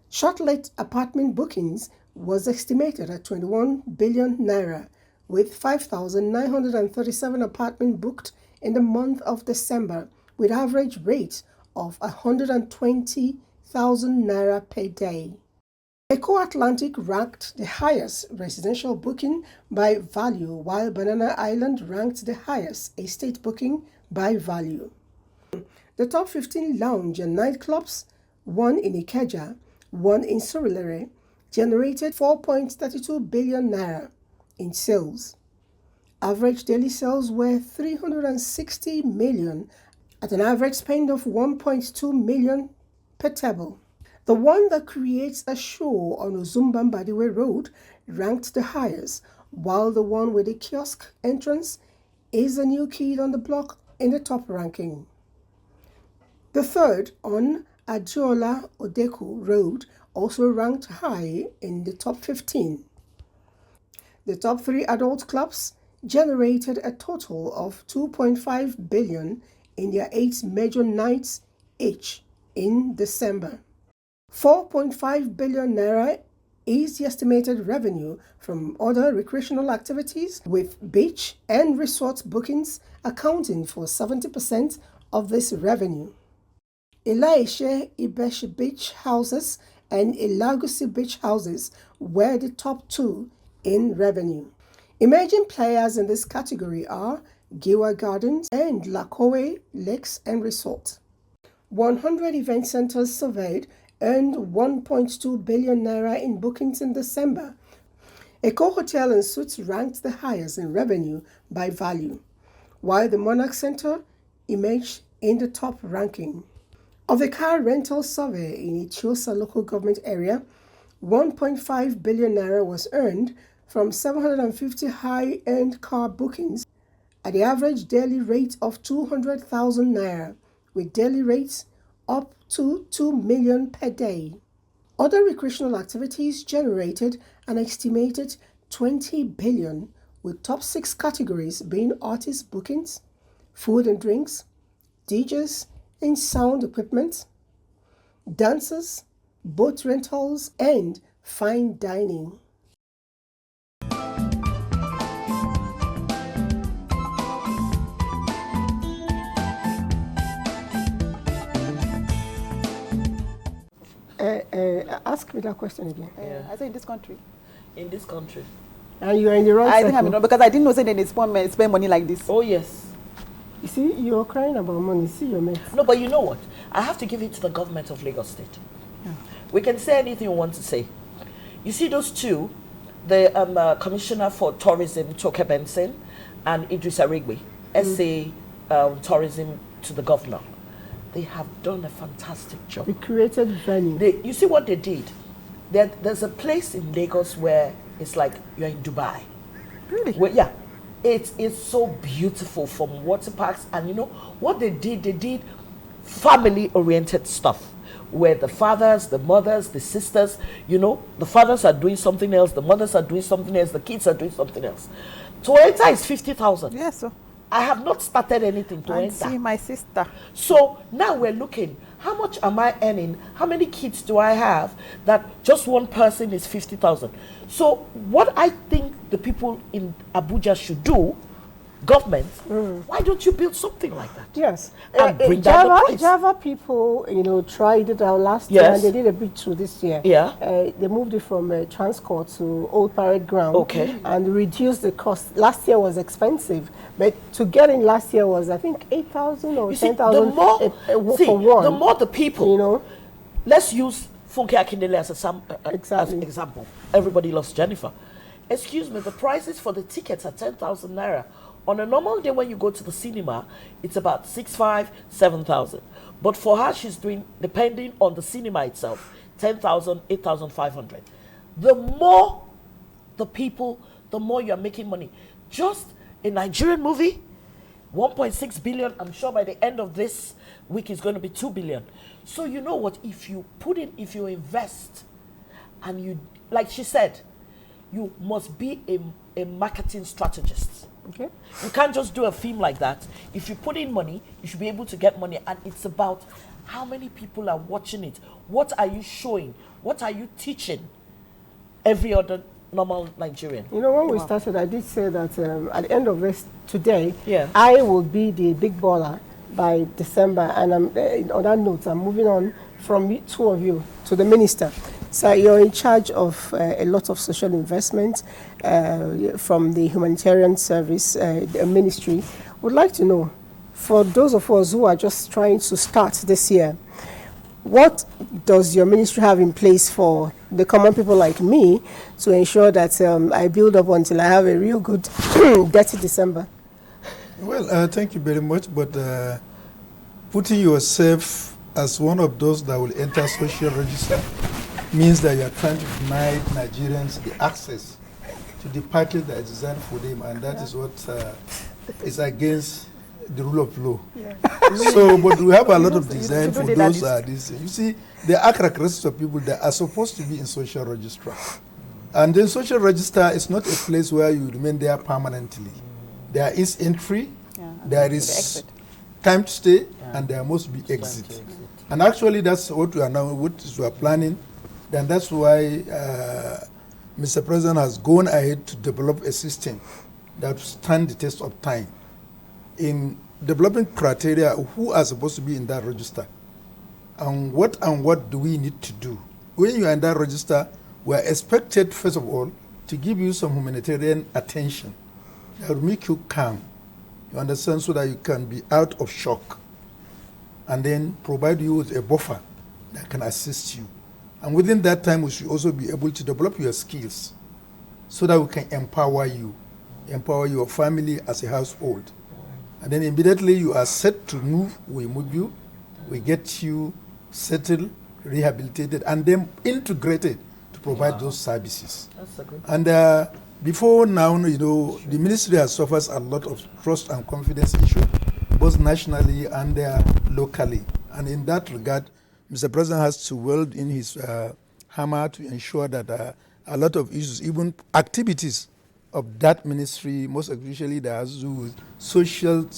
A: Short-let apartment bookings was estimated at 21 billion naira, with 5,937 apartments booked in the month of December, with average rate of 120,000 naira per day. Eco Atlantic ranked the highest residential booking by value, while Banana Island ranked the highest estate booking by value. The top 15 lounge and nightclubs, one in Ikeja, one in Surulere, generated 4.32 billion naira in sales. Average daily sales were 360 million at an average spend of 1.2 million per table. The one that creates a show on Ozumbambadiwe Road ranked the highest, while the one with the kiosk entrance is a new kid on the block in the top ranking. The third on Adiola Odeku Road also ranked high in the top 15. The top 3 adult clubs generated a total of 2.5 billion in their 8 major nights each in December. 4.5 billion naira is the estimated revenue from other recreational activities, with beach and resort bookings accounting for 70% of this revenue. Ilaishe Ibesh Beach Houses and Ilagusi Beach Houses were the top 2 in revenue. Emerging players in this category are Giwa Gardens and Lakowe Lakes and Resort. 100 event centers surveyed earned 1.2 billion naira in bookings in December. Eco Hotel and Suites ranked the highest in revenue by value, while the Monarch Center emerged in the top ranking. Of the car rental survey in Ichiosa local government area, 1.5 billion naira was earned from 750 high-end car bookings at the average daily rate of 200,000 naira, with daily rates up to 2 million per day. Other recreational activities generated an estimated 20 billion, with top 6 categories being artist bookings, food and drinks, DJs and sound equipment, dancers, boat rentals, and fine dining. Ask me that question again.
C: I say in this country.
B: In this country.
A: And you are in the wrong
C: I
A: circle.
C: think I'm in wrong, because I didn't know that they spend money like this.
B: Oh, yes.
A: You see, you're crying about money. See your mate.
B: No, but you know what? I have to give it to the government of Lagos State. Yeah. We can say anything we want to say. You see those two, the Commissioner for Tourism, Toke Benson, and Idris Arigbe, SA Tourism to the governor. They have done a fantastic job.
A: We created venue.
B: You see what they did? There's a place in Lagos where it's like you're in Dubai.
C: Really?
B: Where, yeah. It's so beautiful, from water parks, and you know what they did family-oriented stuff, where the fathers, the mothers, the sisters, you know, the fathers are doing something else, the mothers are doing something else, the kids are doing something else. To enter is 50,000.
C: Yes, sir.
B: I have not started anything to enter.
C: See my sister.
B: So now we're looking, how much am I earning? How many kids do I have that just one person is 50,000? So what I think the people in Abuja should do, government, why don't you build something like that?
A: Yes.
B: And bring down the price.
A: Java people, tried it out last year,
B: Yes.
A: and they did a bit too this year.
B: Yeah.
A: They moved it from Transcorp to Old Parade Ground.
B: Okay.
A: And reduced the cost. Last year was expensive, but to get in last year was, I think, 8,000 or
B: You see,
A: 10,000 for one.
B: the more the people, let's use Funke Akindele as
A: Exactly.
B: as example. Everybody loves Jennifer. Excuse me, the prices for the tickets are 10,000 naira. On a normal day when you go to the cinema, it's about 6,500, 7,000. But for her, she's doing, depending on the cinema itself, 10,000, 8,500. The more the people, the more you're making money. Just a Nigerian movie, 1.6 billion, I'm sure by the end of this week it's going to be 2 billion. So you know what, if you invest, and you, like she said, you must be a marketing strategist.
A: Okay.
B: You can't just do a film like that. If you put in money, you should be able to get money. And it's about how many people are watching it. What are you showing? What are you teaching every other normal Nigerian?
A: When we started, I did say that at the end of this today,
B: Yeah.
A: I will be the big baller by December. And on that note, I'm moving on from two of you to the minister. So you're in charge of a lot of social investment from the humanitarian service the ministry. Would like to know, for those of us who are just trying to start this year, what does your ministry have in place for the common people like me to ensure that I build up until I have a real good Detty December?
D: Well, thank you very much, but putting yourself as one of those that will enter social register means that you are trying to deny Nigerians the access to the package that is designed for them, and that is what is against the rule of law. Yeah. So, but we have a lot of design for those. You see, there are characteristics of people that are supposed to be in social register, and then social register is not a place where you remain there permanently. There is entry, there is time to stay, and there must be exit. And actually, that's what we are now. What we are planning. Then that's why Mr. President has gone ahead to develop a system that will stand the test of time in developing criteria of who are supposed to be in that register and what do we need to do. When you are in that register, we are expected, first of all, to give you some humanitarian attention that will make you calm, you understand, so that you can be out of shock, and then provide you with a buffer that can assist you. And within that time, we should also be able to develop your skills so that we can empower your family as a household. And then immediately you are set to move, we move you, we get you settled, rehabilitated, and then integrated to provide those services.
B: That's a good.
D: And before now, the ministry has suffered a lot of trust and confidence issues, both nationally and locally. And in that regard, Mr. President has to wield in his hammer to ensure that a lot of issues, even activities of that ministry, most especially that has to do with social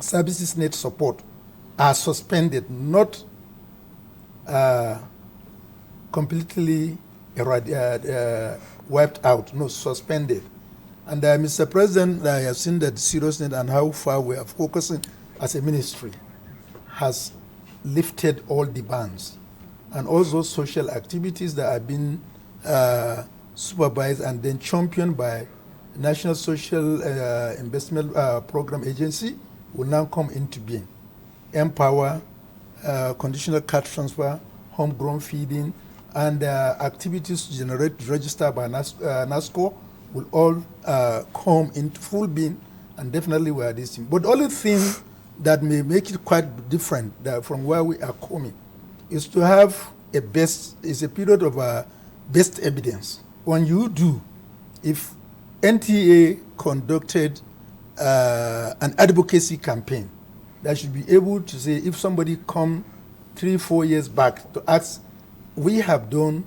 D: services net support, are suspended, not completely wiped out, no, suspended. And Mr. President, I have seen that seriousness and how far we are focusing as a ministry has lifted all the bans, and also social activities that have been supervised and then championed by National Social Investment Program Agency will now come into being. Empower, conditional cash transfer, homegrown feeding, and activities to generate register by NASCO will all come into full being, and definitely we are this thing. But the only thing that may make it quite different from where we are coming is to have a period of best evidence. When you do, if NTA conducted an advocacy campaign, that should be able to say, if somebody come 3-4 years back to ask, we have done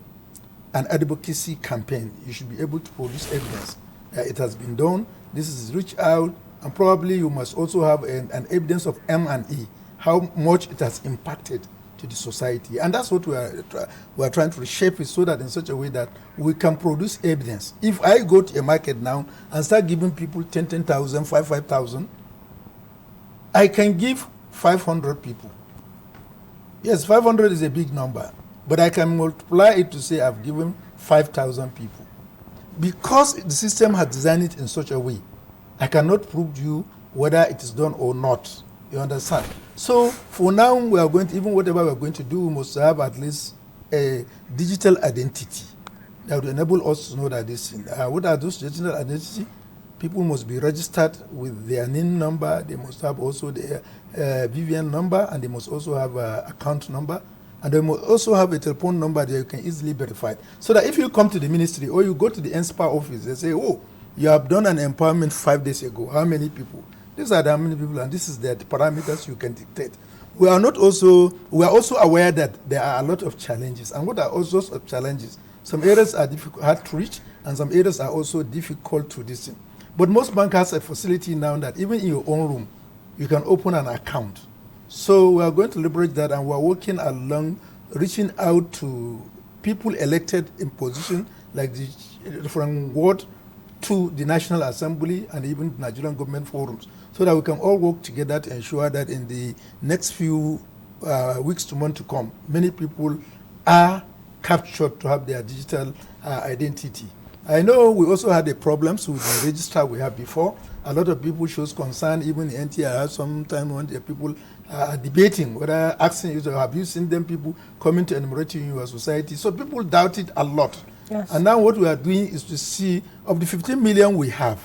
D: an advocacy campaign, you should be able to produce evidence that it has been done, this is reached out, and probably you must also have an evidence of M&E, how much it has impacted to the society. And that's what we are trying to reshape it so that in such a way that we can produce evidence. If I go to a market now and start giving people 10,000, 5,000, I can give 500 people. Yes, 500 is a big number, but I can multiply it to say I've given 5,000 people. Because the system has designed it in such a way, I cannot prove to you whether it is done or not. You understand? So for now, we are going to, even whatever we are going to do, we must have at least a digital identity that will enable us to know that this thing. What are those digital identity? People must be registered with their NIN number. They must have also their BVN number, and they must also have an account number. And they must also have a telephone number that you can easily verify. So that if you come to the ministry or you go to the NSPA office, they say, oh, you have done an empowerment 5 days ago. How many people? These are the many people, and this is the parameters you can dictate. We are also aware that there are a lot of challenges. And what are also of challenges? Some areas are hard to reach, and some areas are also difficult to listen. But most banks have a facility now that even in your own room, you can open an account. So we are going to leverage that, and we are working along, reaching out to people elected in position like from ward to the National Assembly and even Nigerian government forums, so that we can all work together to ensure that in the next few weeks to months to come, many people are captured to have their digital identity. I know we also had the problems with the registrar we had before. A lot of people shows concern, even the NTA sometimes when the people are debating whether asking you, have you seen them people coming to enumerate in your society? So people doubt it a lot.
A: Yes.
D: And now what we are doing is to see, of the 15 million we have,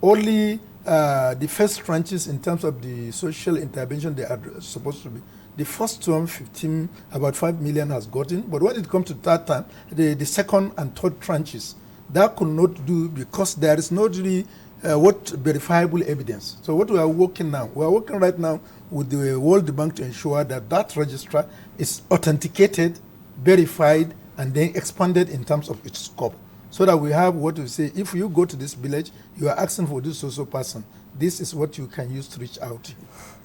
D: only the first tranches in terms of the social intervention they are supposed to be. The first term, 15, about 5 million has gotten, but when it comes to that time, the second and third tranches, that could not do because there is not really verifiable evidence. So what we are working now, we are working right now with the World Bank to ensure that that registrar is authenticated, verified, and then expanded in terms of its scope. So that we have what we say, if you go to this village, you are asking for this social person, this is what you can use to reach out to.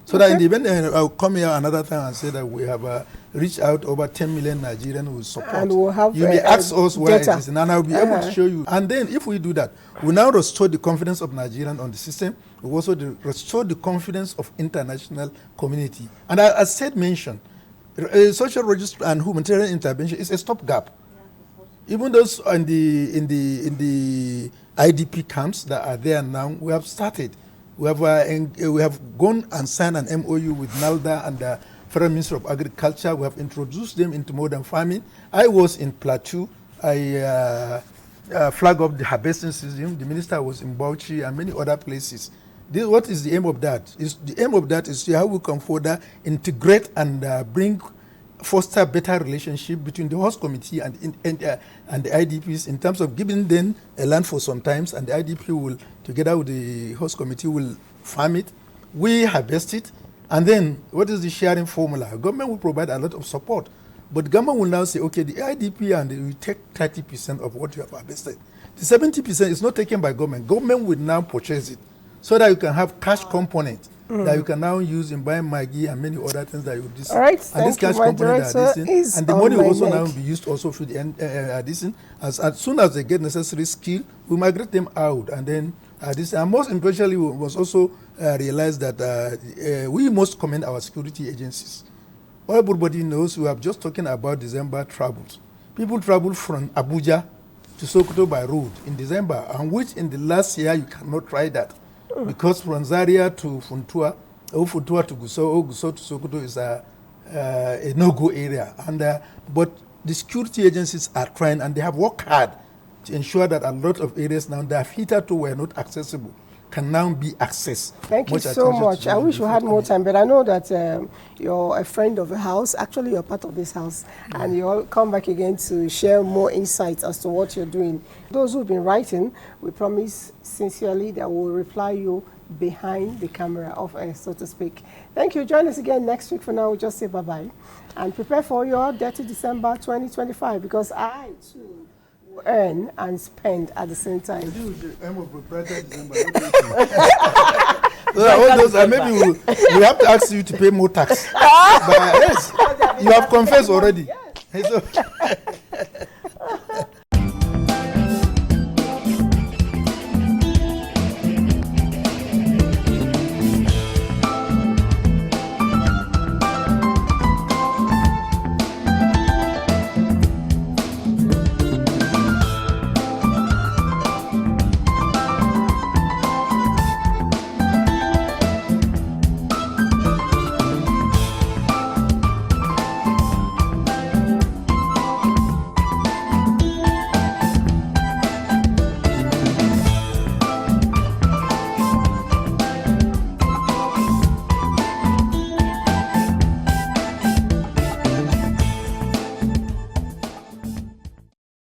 D: So that in the event, I'll come here another time and say that we have reached out over 10 million Nigerians with support.
A: And we'll have
D: you may ask us where
A: data.
D: it is, and I'll be able to show you. And then if we do that, we now restore the confidence of Nigerians on the system. We also restore the confidence of international community. And as said, mentioned, social register and humanitarian intervention is a stopgap. Even those in the IDP camps that are there now, we have started. We have gone and signed an MOU with NALDA and the Federal Ministry of Agriculture. We have introduced them into modern farming. I was in Plateau. I flagged up the harvesting system. The minister was in Bauchi and many other places. What is the aim of that? The aim of that is to see how we can further integrate and foster better relationship between the host committee and the IDPs in terms of giving them a land for some times, and the IDP will, together with the host committee, will farm it. We harvest it, and then what is the sharing formula? Government will provide a lot of support, but government will now say, okay, the IDP and they will take 30% of what you have harvested. The 70% is not taken by government. Government will now purchase it so that you can have cash component that you can now use in buying Maggi and many other things that you would
A: All right,
D: and this cash component and the money will also now be used also for the addition. As soon as they get necessary skill, we migrate them out, and then and most especially we must also realize that we must commend our security agencies. Everybody knows we have just talking about December travels. People travel from Abuja to Sokoto by road in December, and which in the last year you cannot try that. Because from Zaria to Funtua, or Funtua to Gusau, or Gusau to Sokoto is a no-go area. But the security agencies are trying, and they have worked hard to ensure that a lot of areas now that hitherto were not accessible can now be accessed.
A: Thank you so much. I wish we had more time, but I know that you're a friend of the house. Actually, you're part of this house, and you'll come back again to share more insights as to what you're doing. Those who've been writing, we promise sincerely that we'll reply you behind the camera off air, so to speak. Thank you. Join us again next week. For now, we'll just say bye-bye. And prepare for your Detty December 2025, because I, too, will earn and spend at the same time. Maybe we have to ask you to pay more tax. But yes.
D: You have confessed already.
C: Yes.
D: So,